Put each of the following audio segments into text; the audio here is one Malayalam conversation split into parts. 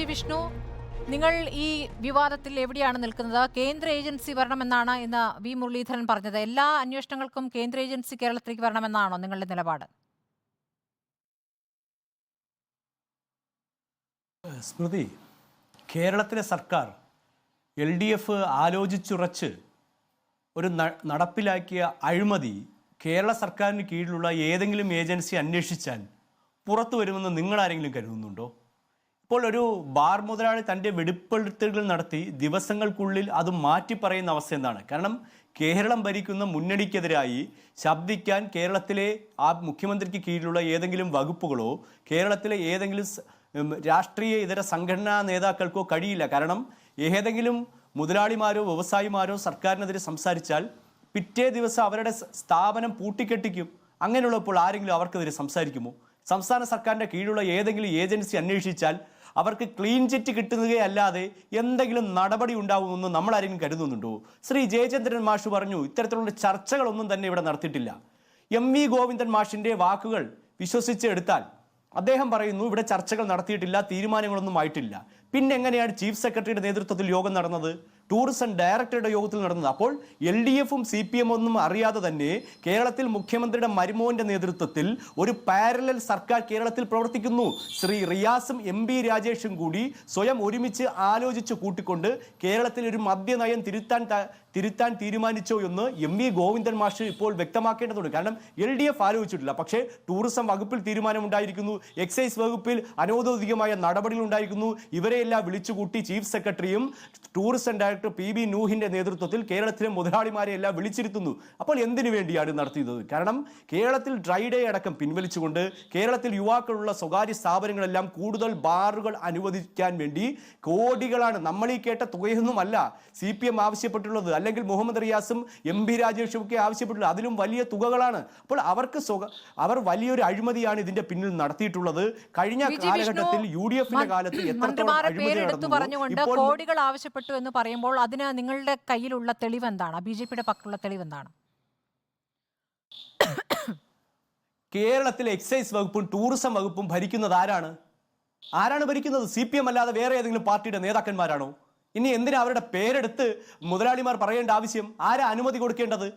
ജി വിഷ്ണു, നിങ്ങൾ ഈ വിവാദത്തിൽ എവിടെയാണ് നിൽക്കുന്നത്? കേന്ദ്ര ഏജൻസി വരണമെന്നാണ് ഇന്ന് വി മുരളീധരൻ പറഞ്ഞത്. എല്ലാ അന്വേഷണങ്ങൾക്കും കേന്ദ്ര ഏജൻസി കേരളത്തിലേക്ക് വരണമെന്നാണോ നിങ്ങളുടെ നിലപാട്? സ്മൃതി, കേരളത്തിലെ സർക്കാർ LDF ആലോചിച്ചുറച്ച് ഒരു നടപ്പിലാക്കിയ അഴിമതി കേരള സർക്കാരിന് കീഴിലുള്ള ഏതെങ്കിലും ഏജൻസി അന്വേഷിച്ചാൽ പുറത്തു വരുമെന്ന് നിങ്ങളാരെങ്കിലും കരുതുന്നുണ്ടോ? ഇപ്പോൾ ഒരു ബാർ മുതലാളി തൻ്റെ വെളിപ്പെടുത്തലുകൾ നടത്തി ദിവസങ്ങൾക്കുള്ളിൽ അത് മാറ്റി പറയുന്ന അവസ്ഥ എന്താണ്? കാരണം കേരളം ഭരിക്കുന്ന മുന്നണിക്കെതിരായി ശബ്ദിക്കാൻ കേരളത്തിലെ ആ മുഖ്യമന്ത്രിക്ക് കീഴിലുള്ള ഏതെങ്കിലും വകുപ്പുകളോ കേരളത്തിലെ ഏതെങ്കിലും രാഷ്ട്രീയ ഇതര സംഘടനാ നേതാക്കൾക്കോ കഴിയില്ല. കാരണം ഏതെങ്കിലും മുതലാളിമാരോ വ്യവസായിമാരോ സർക്കാരിനെതിരെ സംസാരിച്ചാൽ പിറ്റേ ദിവസം അവരുടെ സ്ഥാപനം പൂട്ടിക്കെട്ടിക്കും. അങ്ങനെയുള്ളപ്പോൾ ആരെങ്കിലും അവർക്കെതിരെ സംസാരിക്കുമോ? സംസ്ഥാന സർക്കാരിൻ്റെ കീഴിലുള്ള ഏതെങ്കിലും ഏജൻസി അന്വേഷിച്ചാൽ അവർക്ക് ക്ലീൻ ചിറ്റ് കിട്ടുകയല്ലാതെ എന്തെങ്കിലും നടപടി ഉണ്ടാകുമെന്ന് നമ്മളാരെങ്കിലും കരുതുന്നുണ്ടോ? ശ്രീ ജയചന്ദ്രൻ മാഷ് പറഞ്ഞു ഇത്തരത്തിലുള്ള ചർച്ചകളൊന്നും തന്നെ ഇവിടെ നടത്തിയിട്ടില്ല. MV ഗോവിന്ദൻ മാഷിൻ്റെ വാക്കുകൾ വിശ്വസിച്ചെടുത്താൽ അദ്ദേഹം പറയുന്നു ഇവിടെ ചർച്ചകൾ നടത്തിയിട്ടില്ല, തീരുമാനങ്ങളൊന്നും ആയിട്ടില്ല. പിന്നെ എങ്ങനെയാണ് ചീഫ് സെക്രട്ടറിയുടെ നേതൃത്വത്തിൽ യോഗം നടന്നത്, ടൂറിസം ഡയറക്ടറുടെ യോഗത്തിൽ നടന്നത്? അപ്പോൾ LDFും CPM ഒന്നും അറിയാതെ തന്നെ കേരളത്തിൽ മുഖ്യമന്ത്രിയുടെ മരുമോന്റെ നേതൃത്വത്തിൽ ഒരു പാരലൽ സർക്കാർ കേരളത്തിൽ പ്രവർത്തിക്കുന്നു. ശ്രീ റിയാസും MB രാജേഷും കൂടി സ്വയം ഒരുമിച്ച് ആലോചിച്ച് കൂട്ടിക്കൊണ്ട് കേരളത്തിൽ ഒരു മദ്യനയം തിരുത്താൻ തീരുമാനിച്ചോ എന്ന് MV ഗോവിന്ദൻ മാഷ് ഇപ്പോൾ വ്യക്തമാക്കേണ്ടതുണ്ട്. കാരണം LDF ആലോചിച്ചിട്ടില്ല, പക്ഷേ ടൂറിസം വകുപ്പിൽ തീരുമാനമുണ്ടായിരിക്കുന്നു, എക്സൈസ് വകുപ്പിൽ അനൗദ്യോഗികമായ നടപടികൾ ഉണ്ടായിരിക്കുന്നു. ഇവരെയെല്ലാം വിളിച്ചുകൂട്ടി ചീഫ് സെക്രട്ടറിയും ടൂറിസം ഡയറക്ടർ PB നൂഹിന്റെ നേതൃത്വത്തിൽ കേരളത്തിലെ മുതലാളിമാരെ എല്ലാം വിളിച്ചിരുത്തുന്നു. അപ്പോൾ എന്തിനു വേണ്ടിയാണ് നടത്തിയത്? കാരണം കേരളത്തിൽ ഡ്രൈ ഡേ അടക്കം പിൻവലിച്ചുകൊണ്ട് കേരളത്തിൽ യുവാക്കളുള്ള സ്വകാര്യ സ്ഥാപനങ്ങളെല്ലാം കൂടുതൽ ബാറുകൾ അനുവദിക്കാൻ വേണ്ടി കോടികളാണ്, നമ്മൾ ഈ കേട്ട തുകയൊന്നുമല്ല CPM ആവശ്യപ്പെട്ടുള്ളത്, അല്ലെങ്കിൽ മുഹമ്മദ് റിയാസും MB രാജേഷും ഒക്കെ ആവശ്യപ്പെട്ടുള്ളത്, അതിലും വലിയ തുകകളാണ്. അപ്പോൾ അവർ വലിയൊരു അഴിമതിയാണ് ഇതിന്റെ പിന്നിൽ നടത്തിയിട്ടുള്ളത്. കഴിഞ്ഞ കാലഘട്ടത്തിൽ UDFന്റെ കാലത്ത് എത്രത്തോളം അഴിമതി നടന്നു, കോടികൾ ആവശ്യപ്പെട്ടു എന്ന് പറയുമ്പോൾ അതിന് നിങ്ങളുടെ കയ്യിലുള്ള തെളിവ് എന്താണ്? BJPയുടെ പക്കലുള്ള തെളിവ് എന്താണ്? കേരളത്തിലെ എക്സൈസ് വകുപ്പും ടൂറിസം വകുപ്പും ഭരിക്കുന്നത് ആരാണ് ഭരിക്കുന്നത്? CPM അല്ലാതെ വേറെ ഏതെങ്കിലും പാർട്ടിയുടെ നേതാക്കന്മാരാണോ? ഇനി എന്തിനാ അവരുടെ പേരെടുത്ത് മുതലാളിമാർ പറയേണ്ട ആവശ്യം? ആരാ അനുമതി കൊടുക്കേണ്ടത്?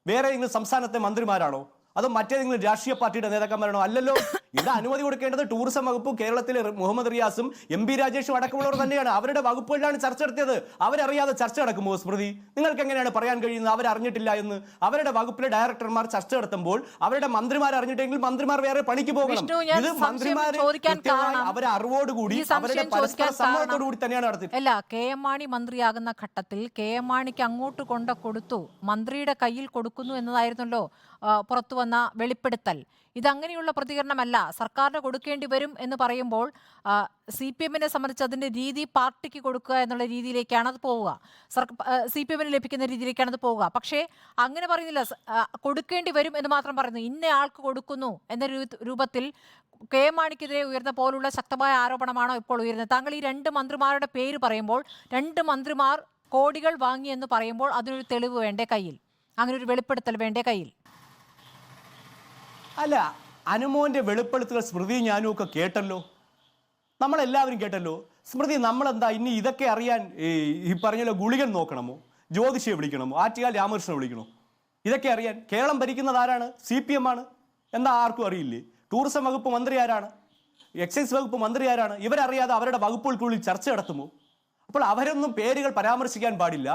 വേറെ ഏതെങ്കിലും സംസ്ഥാനത്തെ മന്ത്രിമാരാണോ? അതോ മറ്റേതെങ്കിലും രാഷ്ട്രീയ പാർട്ടിയുടെ നേതാക്കന്മാരാണോ? അല്ലല്ലോ. ഇവിടെ അനുമതി കൊടുക്കേണ്ടത് ടൂറിസം വകുപ്പും കേരളത്തിലെ മുഹമ്മദ് റിയാസും MB രാജേഷും അടക്കമുള്ളവർ തന്നെയാണ്. അവരുടെ വകുപ്പുകളിലാണ് ചർച്ച നടത്തിയത്. അവരറിയാതെ ചർച്ച നടക്കുമോ? സ്മൃതി, നിങ്ങൾക്ക് എങ്ങനെയാണ് പറയാൻ കഴിയുന്നത് അവരറിഞ്ഞിട്ടില്ല എന്ന്? അവരുടെ വകുപ്പിലെ ഡയറക്ടർമാർ ചർച്ച നടത്തുമ്പോൾ അവരുടെ മന്ത്രിമാർ അറിഞ്ഞിട്ടെങ്കിൽ മന്ത്രിമാർ വേറെ പണിക്ക് പോകണം. ഇത് മന്ത്രിമാർ അവരെ അറിവോടുകൂടി അവരുടെ പരസ്പര സമ്മതത്തോടുകൂടി തന്നെയാണ് നടത്തിയത്. അല്ല, KM മാണി മന്ത്രിയാകുന്ന ഘട്ടത്തിൽ KM മാണിക്ക് അങ്ങോട്ട് കൊടുത്തു, മന്ത്രിയുടെ കയ്യിൽ കൊടുക്കുന്നു എന്നതായിരുന്നല്ലോ പുറത്തു വന്ന വെളിപ്പെടുത്തൽ. ഇതങ്ങനെയുള്ള പ്രതികരണമല്ല. സർക്കാരിന് കൊടുക്കേണ്ടി വരും എന്ന് പറയുമ്പോൾ CPMനെ സംബന്ധിച്ച് അതിൻ്റെ രീതി പാർട്ടിക്ക് കൊടുക്കുക എന്നുള്ള രീതിയിലേക്കാണ് അത് പോവുക, CPMന് ലഭിക്കുന്ന രീതിയിലേക്കാണ് അത് പോവുക. പക്ഷേ അങ്ങനെ പറയുന്നില്ല, കൊടുക്കേണ്ടി വരും എന്ന് മാത്രം പറയുന്നു. ഇന്ന ആൾക്ക് കൊടുക്കുന്നു എന്ന രൂപത്തിൽ KM മാണിക്കെതിരെ ഉയർന്ന പോലുള്ള ശക്തമായ ആരോപണമാണോ ഇപ്പോൾ ഉയരുന്നത്? താങ്കൾ ഈ 2 മന്ത്രിമാരുടെ പേര് പറയുമ്പോൾ 2 മന്ത്രിമാർ കോടികൾ വാങ്ങി എന്ന് പറയുമ്പോൾ അതിനൊരു തെളിവ് വേണ്ടേ കയ്യിൽ? അങ്ങനെ ഒരു വെളിപ്പെടുത്തൽ വേണ്ടേ കയ്യിൽ? അല്ല, അനുമോന്റെ വെളിപ്പെടുത്തൽ സ്മൃതി ഞാനും ഒക്കെ കേട്ടല്ലോ, നമ്മളെല്ലാവരും കേട്ടല്ലോ. സ്മൃതി, നമ്മളെന്താ ഇനി ഇതൊക്കെ അറിയാൻ ഈ പറഞ്ഞല്ലോ ഗുളികൻ നോക്കണമോ, ജ്യോതിഷിയെ വിളിക്കണമോ, ആറ്റുകാൽ രാമകൃഷ്ണനെ വിളിക്കണോ? ഇതൊക്കെ അറിയാൻ കേരളം ഭരിക്കുന്നത് ആരാണ്? CPM ആണ്. എന്താ ആർക്കും അറിയില്ലേ? ടൂറിസം വകുപ്പ് മന്ത്രി ആരാണ്? എക്സൈസ് വകുപ്പ് മന്ത്രി ആരാണ്? ഇവരറിയാതെ അവരുടെ വകുപ്പുകൾക്കുള്ളിൽ ചർച്ച നടത്തുമോ? അപ്പോൾ അവരൊന്നും പേരുകൾ പരാമർശിക്കാൻ പാടില്ല.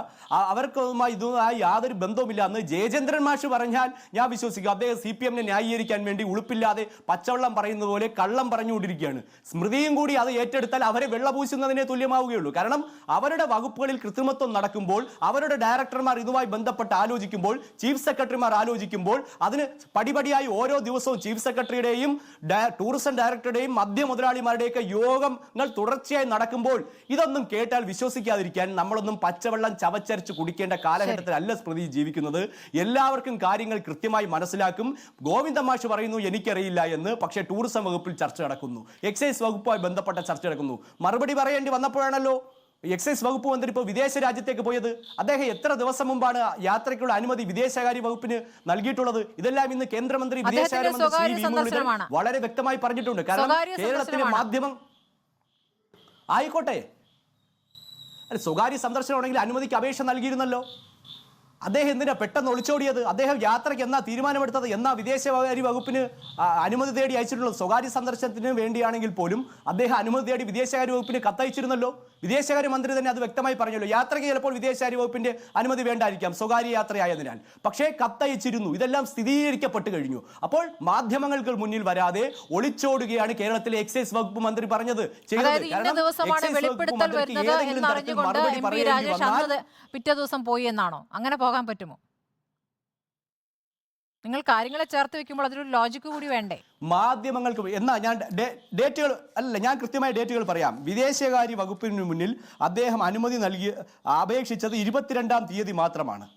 അവർക്കൊന്നുമായി ഇതുമായി യാതൊരു ബന്ധവുമില്ല എന്ന് ജയചന്ദ്രൻ മാഷ് പറഞ്ഞാൽ ഞാൻ വിശ്വസിക്കും. അദ്ദേഹം CPMനെ ന്യായീകരിക്കാൻ വേണ്ടി ഉളുപ്പില്ലാതെ പച്ചവെള്ളം പറയുന്നത് പോലെ കള്ളം പറഞ്ഞുകൊണ്ടിരിക്കുകയാണ്. സ്മൃതിയും കൂടി അത് ഏറ്റെടുത്താൽ അവരെ വെള്ളപൂശുന്നതിനെ തുല്യമാവുകയുള്ളൂ. കാരണം അവരുടെ വകുപ്പുകളിൽ കൃത്രിമത്വം നടക്കുമ്പോൾ, അവരുടെ ഡയറക്ടർമാർ ഇതുമായി ബന്ധപ്പെട്ട് ആലോചിക്കുമ്പോൾ, ചീഫ് സെക്രട്ടറിമാർ ആലോചിക്കുമ്പോൾ, അതിന് പടിപടിയായി ഓരോ ദിവസവും ചീഫ് സെക്രട്ടറിയുടെയും ടൂറിസം ഡയറക്ടറുടെയും മദ്യ മുതലാളിമാരുടെയൊക്കെ യോഗങ്ങൾ തുടർച്ചയായി നടക്കുമ്പോൾ ഇതൊന്നും കേട്ടാൽ വിശ്വസിക്കാതിരിക്കാൻ നമ്മളൊന്നും പച്ചവെള്ളം ചവച്ചരച്ച് കുടിക്കേണ്ട കാലഘട്ടത്തിലല്ല സ്മൃതി ജീവിക്കുന്നത്. എല്ലാവർക്കും കാര്യങ്ങൾ കൃത്യമായി മനസ്സിലാക്കും. ഗോവിന്ദ മാഷ് പറയുന്നു എനിക്കറിയില്ല എന്ന്, പക്ഷേ ടൂറിസം വകുപ്പിൽ ചർച്ച നടക്കുന്നു, എക്സൈസ് വകുപ്പുമായി ബന്ധപ്പെട്ട ചർച്ച നടക്കുന്നു. മറുപടി പറയേണ്ടി വന്നപ്പോഴാണല്ലോ എക്സൈസ് വകുപ്പ് മന്ത്രി ഇപ്പോൾ വിദേശ രാജ്യത്തേക്ക് പോയത്. അദ്ദേഹം എത്ര ദിവസം മുമ്പാണ് യാത്രയ്ക്കുള്ള അനുമതി വിദേശകാര്യ വകുപ്പിന് നൽകിയിട്ടുള്ളത്? ഇതെല്ലാം ഇന്ന് കേന്ദ്രമന്ത്രി വിദേശകാര്യമന്ത്രി വളരെ വ്യക്തമായി പറഞ്ഞിട്ടുണ്ട്. കാരണം കേരളത്തിലെ മാധ്യമം ആയിക്കോട്ടെ. അല്ല, സ്വകാര്യ സന്ദർശനമാണെങ്കിൽ അനുമതിക്ക് അപേക്ഷ നൽകിയിരുന്നല്ലോ. അദ്ദേഹം എന്തിനാ പെട്ടെന്ന് ഒളിച്ചോടിയത്? അദ്ദേഹം യാത്രയ്ക്ക് എന്നാ തീരുമാനമെടുത്തത്? എന്നാ വിദേശകാര്യ വകുപ്പിന് അനുമതി തേടി അയച്ചിട്ടുള്ളത്? സ്വകാര്യ സന്ദർശനത്തിന് വേണ്ടിയാണെങ്കിൽ പോലും അദ്ദേഹം അനുമതി തേടി വിദേശകാര്യ വകുപ്പിന് കത്തയച്ചിരുന്നല്ലോ. വിദേശകാര്യ മന്ത്രി തന്നെ അത് വ്യക്തമായി പറഞ്ഞല്ലോ. യാത്രയ്ക്ക് ചിലപ്പോൾ വിദേശകാര്യ വകുപ്പിന്റെ അനുമതി വേണ്ടായിരിക്കാം, സ്വകാര്യ യാത്രയായതിനാൽ, പക്ഷേ കത്തയച്ചിരുന്നു. ഇതെല്ലാം സ്ഥിരീകരിക്കപ്പെട്ട് കഴിഞ്ഞു. അപ്പോൾ മാധ്യമങ്ങൾക്ക് മുന്നിൽ വരാതെ ഒളിച്ചോടുകയാണ് കേരളത്തിലെ എക്സൈസ് വകുപ്പ് മന്ത്രി പറഞ്ഞത്. പിറ്റേ ദിവസം പോയി എന്നാണോ? അങ്ങനെ പോകാൻ പറ്റുമോ? നിങ്ങൾ കാര്യങ്ങളെ ചേർത്ത് വെക്കുമ്പോൾ അതിലൊരു ലോജിക്ക് കൂടി വേണ്ടേ? മാധ്യമങ്ങൾക്ക് എന്നാ ഞാൻ ഡേറ്റുകൾ അല്ല, ഞാൻ കൃത്യമായ ഡേറ്റുകൾ പറയാം. വിദേശകാര്യ വകുപ്പിന് മുന്നിൽ അദ്ദേഹം അനുമതി അപേക്ഷിച്ചത് 22-ാം തീയതി മാത്രമാണ്.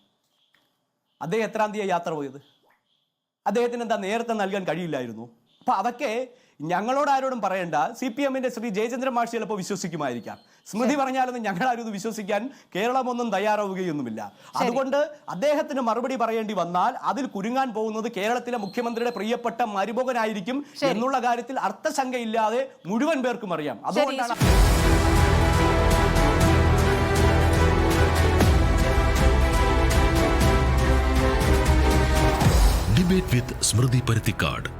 അദ്ദേഹം എത്രാം തീയതി യാത്ര പോയത്? അദ്ദേഹത്തിന് എന്താ നേരത്തെ നൽകാൻ കഴിയില്ലായിരുന്നു? അപ്പൊ അതൊക്കെ ഞങ്ങളോട് ആരോടും പറയണ്ട. CPM-ന്റെ ശ്രീ ജയചന്ദ്രൻ മാഷി ചിലപ്പോൾ വിശ്വസിക്കുമായിരിക്കാം. സ്മൃതി പറഞ്ഞാലൊന്നും ഞങ്ങളാരും ഇത് വിശ്വസിക്കാൻ കേരളമൊന്നും തയ്യാറാവുകയൊന്നുമില്ല. അതുകൊണ്ട് അദ്ദേഹത്തിന് മറുപടി പറയേണ്ടി വന്നാൽ അതിൽ കുരുങ്ങാൻ പോകുന്നത് കേരളത്തിലെ മുഖ്യമന്ത്രിയുടെ പ്രിയപ്പെട്ട മരുമകനായിരിക്കും എന്നുള്ള കാര്യത്തിൽ അർത്ഥശങ്കയില്ലാതെ മുഴുവൻ പേർക്കും അറിയാം. അതുകൊണ്ടാണ് ഡിബേറ്റ് വിത്ത് സ്മൃതി പരുത്തിക്കാട്.